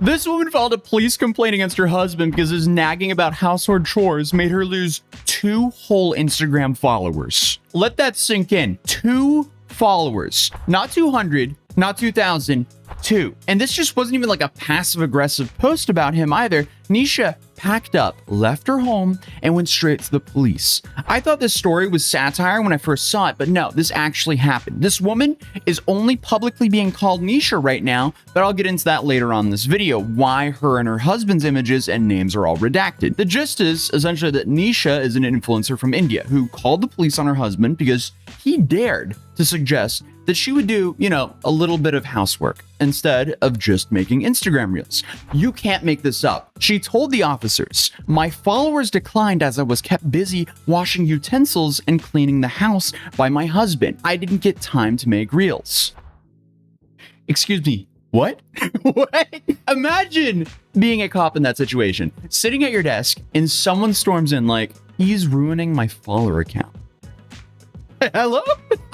This woman filed a police complaint against her husband because his nagging about household chores made her lose 2 whole Instagram followers. Let that sink in. 2 followers. Not 200, not 2,000, 2. And this just wasn't even like a passive-aggressive post about him either. Nisha packed up, left her home, and went straight to the police. I thought this story was satire when I first saw it, but no, this actually happened. This woman is only publicly being called Nisha right now, but I'll get into that later on in this video, why her and her husband's images and names are all redacted. The gist is essentially that Nisha is an influencer from India who called the police on her husband because he dared to suggest that she would do, a little bit of housework instead of just making Instagram reels. You can't make this up. She told the officers, "My followers declined as I was kept busy washing utensils and cleaning the house by my husband. I didn't get time to make reels." Excuse me, what? What? Imagine being a cop in that situation, sitting at your desk and someone storms in like, "He's ruining my follower account." Hello?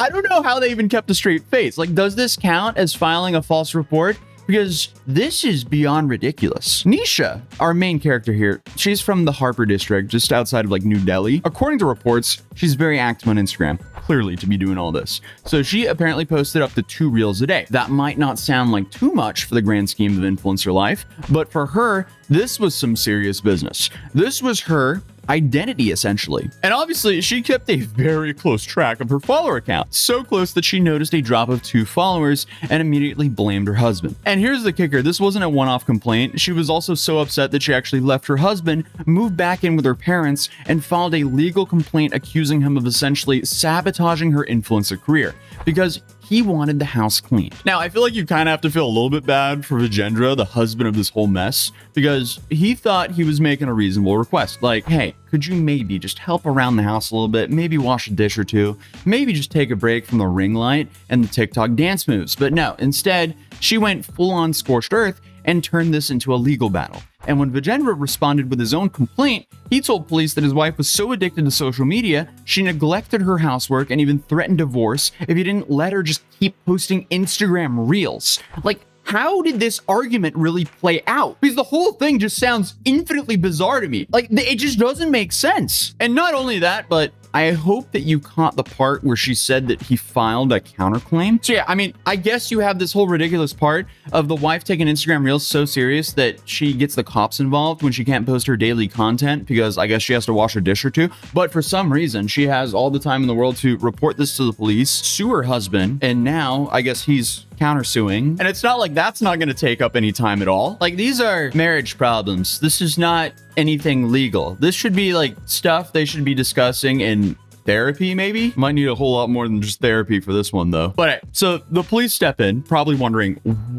I don't know how they even kept a straight face. Like, does this count as filing a false report? Because this is beyond ridiculous. Nisha, our main character here, she's from the Harper district, just outside of New Delhi. According to reports, she's very active on Instagram, clearly to be doing all this. So she apparently posted up to 2 reels a day. That might not sound like too much for the grand scheme of influencer life, but for her, this was some serious business. This was her identity, essentially. And obviously, she kept a very close track of her follower count. So close that she noticed a drop of 2 followers and immediately blamed her husband. And here's the kicker. This wasn't a one-off complaint. She was also so upset that she actually left her husband, moved back in with her parents, and filed a legal complaint accusing him of essentially sabotaging her influencer career because he wanted the house cleaned. Now, I feel like you kind of have to feel a little bit bad for Vijendra, the husband of this whole mess, because he thought he was making a reasonable request. Like, hey, could you maybe just help around the house a little bit? Maybe wash a dish or 2. Maybe just take a break from the ring light and the TikTok dance moves. But no, instead, she went full on scorched earth and turned this into a legal battle. And when Vijendra responded with his own complaint, he told police that his wife was so addicted to social media, she neglected her housework and even threatened divorce if he didn't let her just keep posting Instagram reels. Like, how did this argument really play out? Because the whole thing just sounds infinitely bizarre to me. Like, it just doesn't make sense. And not only that, but I hope that you caught the part where she said that he filed a counterclaim. So yeah, I guess you have this whole ridiculous part of the wife taking Instagram reels so serious that she gets the cops involved when she can't post her daily content because I guess she has to wash her dish or 2. But for some reason, she has all the time in the world to report this to the police, sue her husband, and now I guess he's countersuing. And it's not like that's not going to take up any time at all. Like, these are marriage problems. This is not anything legal. This should be stuff they should be discussing in therapy, maybe. Might need a whole lot more than just therapy for this one, though. But so the police step in, probably wondering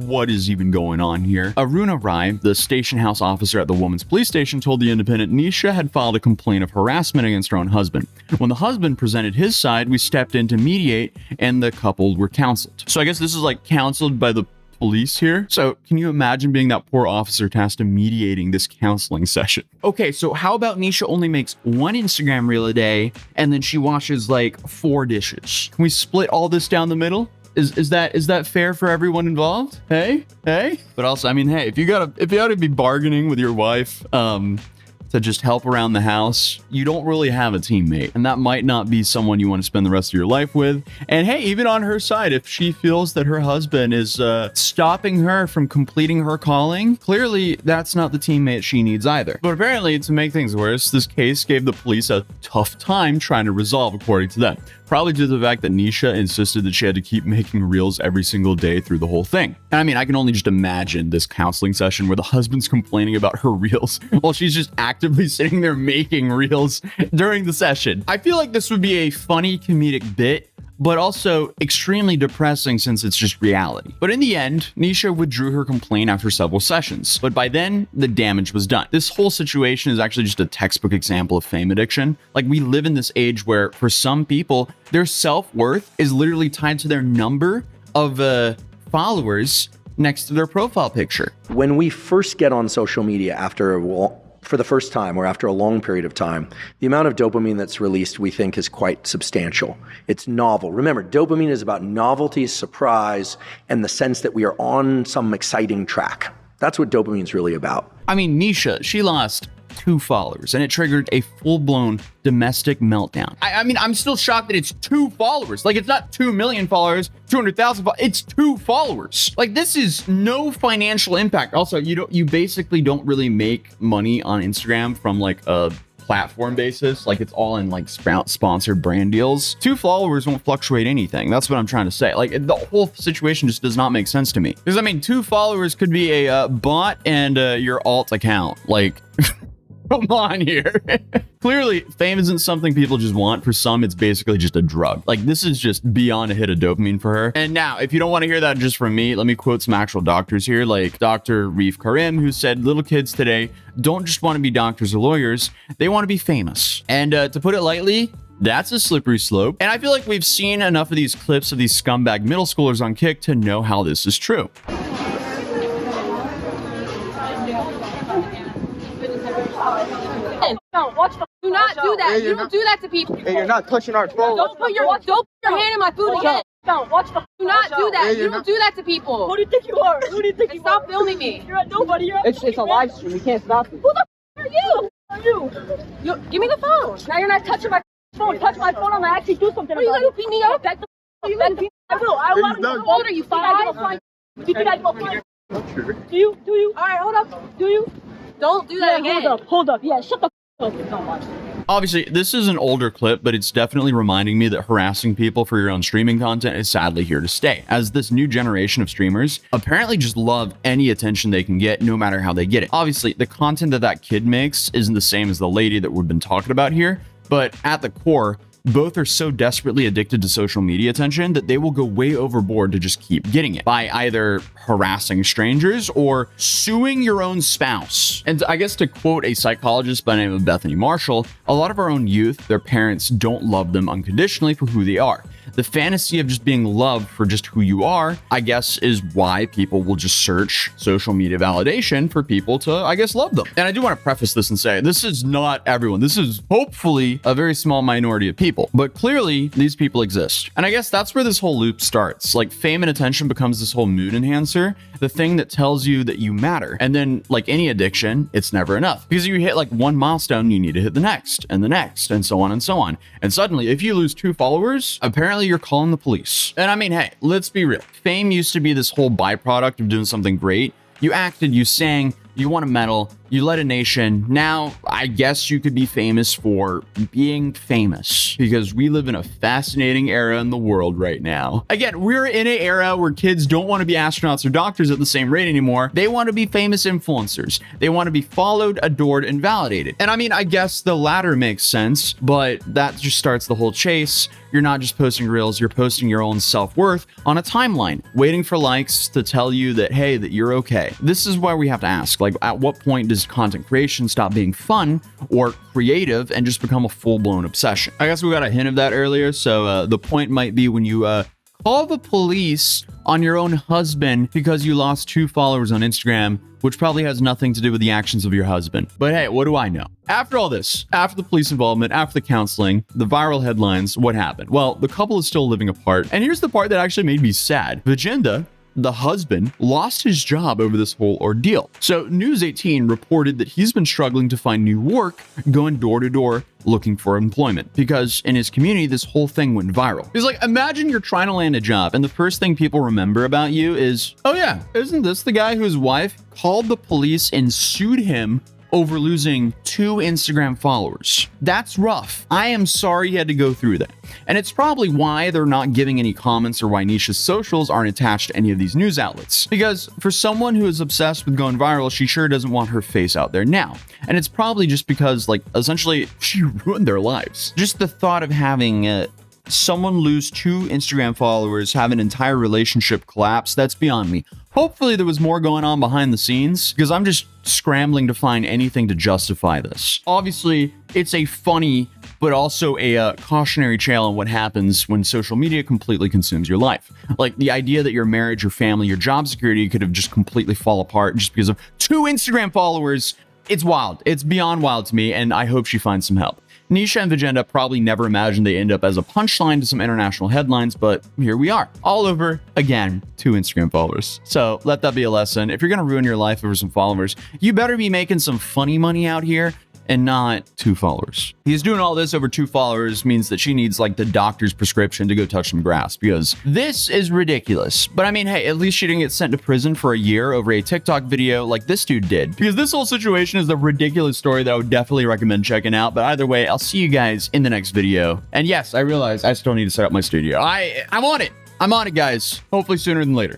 what is even going on here. Aruna Rai, the station house officer at the woman's police station, told The Independent Nisha had filed a complaint of harassment against her own husband. When the husband presented his side, we stepped in to mediate, and the couple were counseled. So I guess this is counseled by the police here. So can you imagine being that poor officer tasked to mediating this counseling session? Okay, so how about Nisha only makes 1 Instagram reel a day and then she washes 4 dishes? Can we split all this down the middle? Is that fair for everyone involved? Hey? But also, hey, if you gotta be bargaining with your wife, to just help around the house, you don't really have a teammate. And that might not be someone you want to spend the rest of your life with. And hey, even on her side, if she feels that her husband is stopping her from completing her calling, clearly that's not the teammate she needs either. But apparently, to make things worse, this case gave the police a tough time trying to resolve, according to them. Probably due to the fact that Nisha insisted that she had to keep making reels every single day through the whole thing. And I can only just imagine this counseling session where the husband's complaining about her reels while she's just actively sitting there making reels during the session. I feel like this would be a funny comedic bit, but also extremely depressing since it's just reality. But in the end, Nisha withdrew her complaint after several sessions. But by then, the damage was done. This whole situation is actually just a textbook example of fame addiction. We live in this age where, for some people, their self-worth is literally tied to their number of followers next to their profile picture. When we first get on social media for the first time or after a long period of time, the amount of dopamine that's released, we think, is quite substantial. It's novel. Remember, dopamine is about novelty, surprise, and the sense that we are on some exciting track. That's what dopamine's really about. I mean, Nisha, she lost 2 followers and it triggered a full-blown domestic meltdown. I mean, I'm still shocked that it's 2 followers. Like, it's not 2 million followers, 200,000 followers, it's 2 followers. Like, this is no financial impact. Also, you basically don't really make money on Instagram from like a platform basis. Like, it's all in like sponsored brand deals. 2 followers won't fluctuate anything. That's what I'm trying to say. Like, the whole situation just does not make sense to me. Because I mean, 2 followers could be a bot and your alt account. Like, come on here. Clearly, fame isn't something people just want. For some, it's basically just a drug. Like, this is just beyond a hit of dopamine for her. And now, if you don't want to hear that just from me, let me quote some actual doctors here, like Dr. Reef Karim, who said little kids today don't just want to be doctors or lawyers, they want to be famous. And to put it lightly, that's a slippery slope. And I feel like we've seen enough of these clips of these scumbag middle schoolers on Kick to know how this is true. No, watch the. Do not do that. Hey, you don't do that to people. Hey, you're not touching our phone. Don't put your hand in my food again. No, watch the. Do not do that. Hey, you don't do that to people. Who do you think you are? Who do you think you Stop are? filming me. You're a nobody. You're It's a live stream. We can't stop you. Who the are you? are you? Give me the phone. Now you're not touching my phone. Touch my phone. I'm gonna actually do something Are you about gonna it. beat me up? I will. I will. done. How old are you? 5? Do you think I go fine? Do you? Do you? All right, hold up. Do you? Don't do that again. Hold up. Yeah, shut the up. Don't watch. Obviously, this is an older clip, but it's definitely reminding me that harassing people for your own streaming content is sadly here to stay, as this new generation of streamers apparently just love any attention they can get, no matter how they get it. Obviously, the content that kid makes isn't the same as the lady that we've been talking about here, but at the core, both are so desperately addicted to social media attention that they will go way overboard to just keep getting it by either harassing strangers or suing your own spouse. And I guess to quote a psychologist by the name of Bethany Marshall, a lot of our own youth, their parents don't love them unconditionally for who they are. The fantasy of just being loved for just who you are, I guess, is why people will just search social media validation for people to, I guess, love them. And I do want to preface this and say, this is not everyone. This is hopefully a very small minority of people, but clearly these people exist. And I guess that's where this whole loop starts. Like, fame and attention becomes this whole mood enhancer, the thing that tells you that you matter. And then, like any addiction, it's never enough, because you hit like one milestone, you need to hit the next, and so on and so on. And suddenly, if you lose 2 followers, apparently you're calling the police. And I mean, hey, let's be real. Fame used to be this whole byproduct of doing something great. You acted, you sang, you won a medal, you led a nation. Now, I guess you could be famous for being famous, because we live in a fascinating era in the world right now. Again, we're in an era where kids don't want to be astronauts or doctors at the same rate anymore. They want to be famous influencers. They want to be followed, adored, and validated. And I mean, I guess the latter makes sense, but that just starts the whole chase. You're not just posting reels, you're posting your own self-worth on a timeline, waiting for likes to tell you that, hey, that you're okay. This is why we have to ask, like, at what point does content creation stop being fun or creative and just become a full-blown obsession? I guess we got a hint of that earlier, so the point might be when you call the police on your own husband because you lost 2 followers on Instagram, which probably has nothing to do with the actions of your husband. But hey, what do I know? After all this, after the police involvement, after the counseling, the viral headlines, what happened? Well, the couple is still living apart. And here's the part that actually made me sad. Vijinda, the husband, lost his job over this whole ordeal. So News 18 reported that he's been struggling to find new work, going door to door looking for employment, because in his community, this whole thing went viral. It's like, imagine you're trying to land a job and the first thing people remember about you is, oh yeah, isn't this the guy whose wife called the police and sued him over losing 2 Instagram followers? That's rough. I am sorry you had to go through that. And it's probably why they're not giving any comments or why Nisha's socials aren't attached to any of these news outlets. Because for someone who is obsessed with going viral, she sure doesn't want her face out there now. And it's probably just because, like, essentially, she ruined their lives. Just the thought of having someone lose 2 Instagram followers, have an entire relationship collapse, that's beyond me. Hopefully there was more going on behind the scenes, because I'm just scrambling to find anything to justify this. Obviously, it's a funny, but also a cautionary tale on what happens when social media completely consumes your life. Like, the idea that your marriage, your family, your job security could have just completely fall apart just because of 2 Instagram followers. It's wild. It's beyond wild to me, and I hope she finds some help. Nisha and Vagenda probably never imagined they end up as a punchline to some international headlines, but here we are. All over, again, 2 Instagram followers. So let that be a lesson. If you're gonna ruin your life over some followers, you better be making some funny money out here and not 2 followers. He's doing all this over 2 followers means that she needs like the doctor's prescription to go touch some grass, because this is ridiculous. But I mean, hey, at least she didn't get sent to prison for a year over a TikTok video like this dude did, because this whole situation is a ridiculous story that I would definitely recommend checking out. But either way, I'll see you guys in the next video. And yes, I realize I still need to set up my studio. I'm on it. I'm on it, guys. Hopefully sooner than later.